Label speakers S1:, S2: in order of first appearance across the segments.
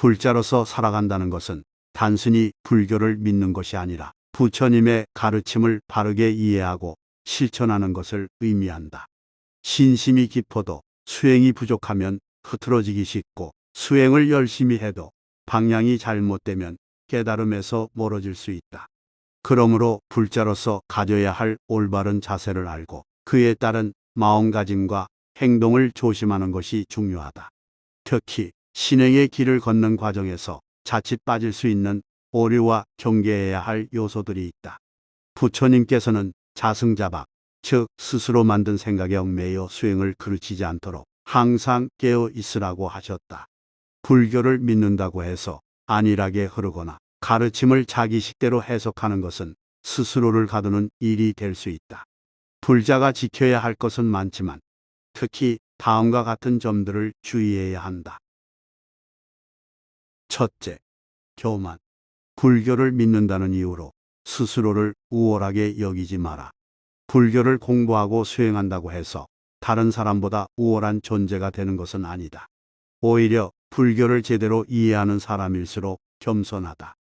S1: 불자로서 살아간다는 것은 단순히 불교를 믿는 것이 아니라 부처님의 가르침을 바르게 이해하고 실천하는 것을 의미한다. 신심이 깊어도 수행이 부족하면 흐트러지기 쉽고, 수행을 열심히 해도 방향이 잘못되면 깨달음에서 멀어질 수 있다. 그러므로 불자로서 가져야 할 올바른 자세를 알고 그에 따른 마음가짐과 행동을 조심하는 것이 중요하다. 특히 신행의 길을 걷는 과정에서 자칫 빠질 수 있는 오류와 경계해야 할 요소들이 있다. 부처님께서는 자승자박, 즉 스스로 만든 생각에 얽매여 수행을 그르치지 않도록 항상 깨어 있으라고 하셨다. 불교를 믿는다고 해서 안일하게 흐르거나 가르침을 자기 식대로 해석하는 것은 스스로를 가두는 일이 될 수 있다. 불자가 지켜야 할 것은 많지만 특히 다음과 같은 점들을 주의해야 한다. 첫째, 교만. 불교를 믿는다는 이유로 스스로를 우월하게 여기지 마라. 불교를 공부하고 수행한다고 해서 다른 사람보다 우월한 존재가 되는 것은 아니다. 오히려 불교를 제대로 이해하는 사람일수록 겸손하다.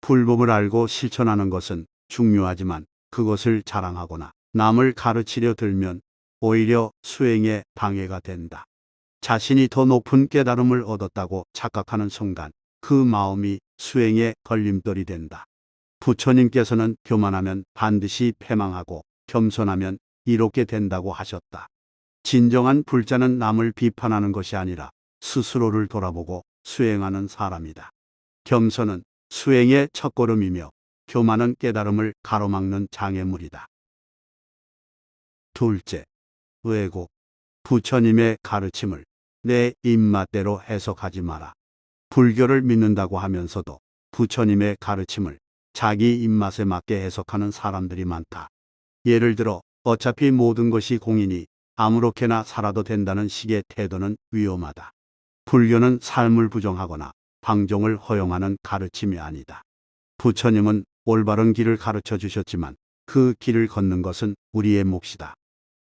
S1: 불법을 알고 실천하는 것은 중요하지만 그것을 자랑하거나 남을 가르치려 들면 오히려 수행에 방해가 된다. 자신이 더 높은 깨달음을 얻었다고 착각하는 순간 그 마음이 수행에 걸림돌이 된다. 부처님께서는 교만하면 반드시 패망하고 겸손하면 이롭게 된다고 하셨다. 진정한 불자는 남을 비판하는 것이 아니라 스스로를 돌아보고 수행하는 사람이다. 겸손은 수행의 첫걸음이며 교만은 깨달음을 가로막는 장애물이다. 둘째, 왜곡. 부처님의 가르침을 내 입맛대로 해석하지 마라. 불교를 믿는다고 하면서도 부처님의 가르침을 자기 입맛에 맞게 해석하는 사람들이 많다. 예를 들어 어차피 모든 것이 공이니 아무렇게나 살아도 된다는 식의 태도는 위험하다. 불교는 삶을 부정하거나 방종을 허용하는 가르침이 아니다. 부처님은 올바른 길을 가르쳐 주셨지만 그 길을 걷는 것은 우리의 몫이다.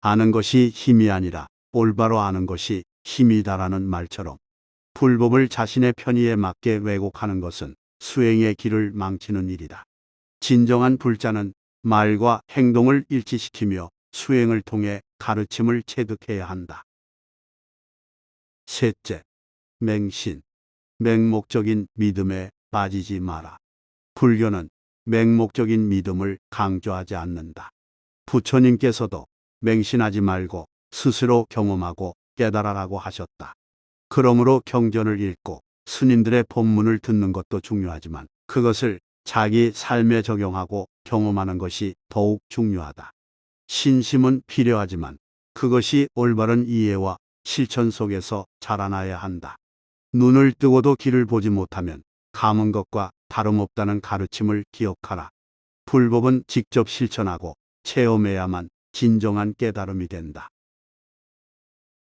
S1: 아는 것이 힘이 아니라 올바로 아는 것이 힘이다라는 말처럼 불법을 자신의 편의에 맞게 왜곡하는 것은 수행의 길을 망치는 일이다. 진정한 불자는 말과 행동을 일치시키며 수행을 통해 가르침을 체득해야 한다. 셋째, 맹신. 맹목적인 믿음에 빠지지 마라. 불교는 맹목적인 믿음을 강조하지 않는다. 부처님께서도 맹신하지 말고 스스로 경험하고 깨달아라고 하셨다. 그러므로 경전을 읽고 스님들의 법문을 듣는 것도 중요하지만 그것을 자기 삶에 적용하고 경험하는 것이 더욱 중요하다. 신심은 필요하지만 그것이 올바른 이해와 실천 속에서 자라나야 한다. 눈을 뜨고도 길을 보지 못하면 감은 것과 다름없다는 가르침을 기억하라. 불법은 직접 실천하고 체험해야만 진정한 깨달음이 된다.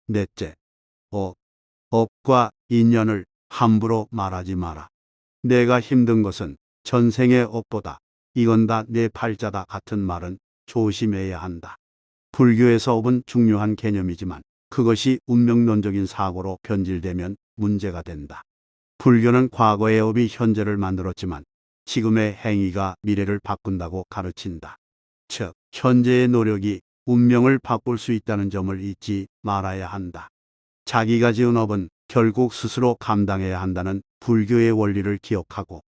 S1: 넷째, 업과 인연을 함부로 말하지 마라. 내가 힘든 것은 전생의 업보다 이건 다 내 팔자다 같은 말은 조심해야 한다. 불교에서 업은 중요한 개념이지만 그것이 운명론적인 사고로 변질되면 문제가 된다. 불교는 과거의 업이 현재를 만들었지만 지금의 행위가 미래를 바꾼다고 가르친다. 즉, 현재의 노력이 운명을 바꿀 수 있다는 점을 잊지 말아야 한다. 자기가 지은 업은 결국 스스로 감당해야 한다는 불교의 원리를 기억하고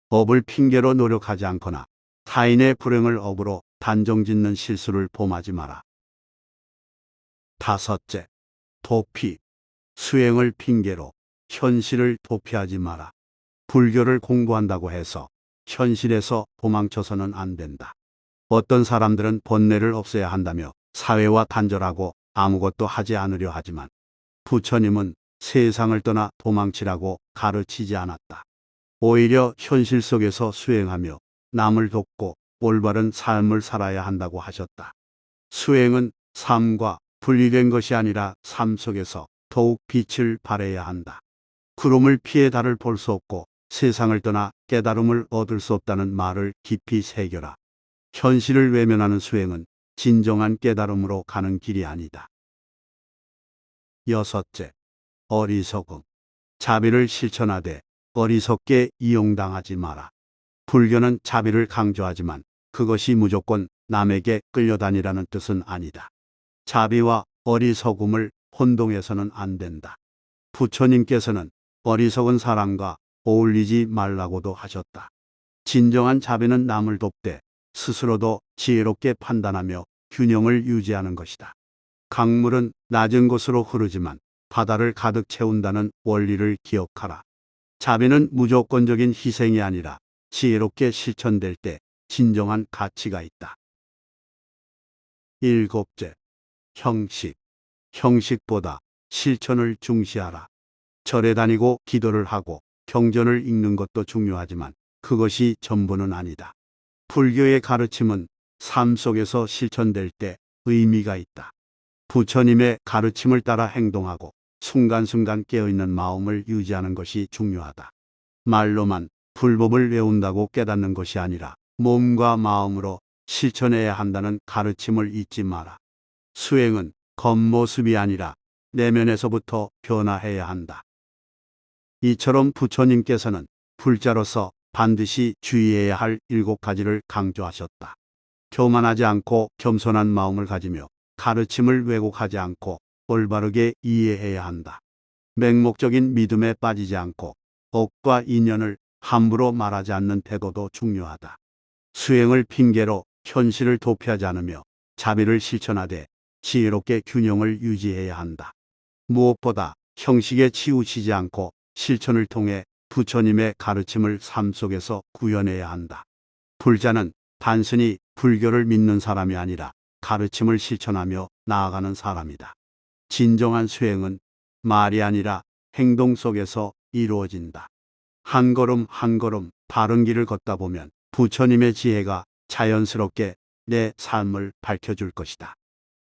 S1: 업을 핑계로 노력하지 않거나 타인의 불행을 업으로 단정짓는 실수를 범하지 마라. 다섯째, 도피. 수행을 핑계로 현실을 도피하지 마라. 불교를 공부한다고 해서 현실에서 도망쳐서는 안 된다. 어떤 사람들은 번뇌를 없애야 한다며 사회와 단절하고 아무것도 하지 않으려 하지만 부처님은 세상을 떠나 도망치라고 가르치지 않았다. 오히려 현실 속에서 수행하며 남을 돕고 올바른 삶을 살아야 한다고 하셨다. 수행은 삶과 분리된 것이 아니라 삶 속에서 더욱 빛을 발해야 한다. 구름을 피해 달을 볼 수 없고 세상을 떠나 깨달음을 얻을 수 없다는 말을 깊이 새겨라. 현실을 외면하는 수행은 진정한 깨달음으로 가는 길이 아니다. 여섯째, 어리석음. 자비를 실천하되 어리석게 이용당하지 마라. 불교는 자비를 강조하지만 그것이 무조건 남에게 끌려다니라는 뜻은 아니다. 자비와 어리석음을 혼동해서는 안 된다. 부처님께서는 어리석은 사람과 어울리지 말라고도 하셨다. 진정한 자비는 남을 돕되 스스로도 지혜롭게 판단하며 균형을 유지하는 것이다. 강물은 낮은 곳으로 흐르지만 바다를 가득 채운다는 원리를 기억하라. 자비는 무조건적인 희생이 아니라 지혜롭게 실천될 때 진정한 가치가 있다. 일곱째, 형식. 형식보다 실천을 중시하라. 절에 다니고 기도를 하고 경전을 읽는 것도 중요하지만 그것이 전부는 아니다. 불교의 가르침은 삶 속에서 실천될 때 의미가 있다. 부처님의 가르침을 따라 행동하고 순간순간 깨어있는 마음을 유지하는 것이 중요하다. 말로만 불법을 외운다고 깨닫는 것이 아니라 몸과 마음으로 실천해야 한다는 가르침을 잊지 마라. 수행은 겉모습이 아니라 내면에서부터 변화해야 한다. 이처럼 부처님께서는 불자로서 반드시 주의해야 할 7가지를 강조하셨다. 교만하지 않고 겸손한 마음을 가지며 가르침을 왜곡하지 않고 올바르게 이해해야 한다. 맹목적인 믿음에 빠지지 않고 억과 인연을 함부로 말하지 않는 태도도 중요하다. 수행을 핑계로 현실을 도피하지 않으며 자비를 실천하되 지혜롭게 균형을 유지해야 한다. 무엇보다 형식에 치우치지 않고 실천을 통해 부처님의 가르침을 삶 속에서 구현해야 한다. 불자는 단순히 불교를 믿는 사람이 아니라 가르침을 실천하며 나아가는 사람이다. 진정한 수행은 말이 아니라 행동 속에서 이루어진다. 한 걸음 한 걸음 바른 길을 걷다 보면 부처님의 지혜가 자연스럽게 내 삶을 밝혀줄 것이다.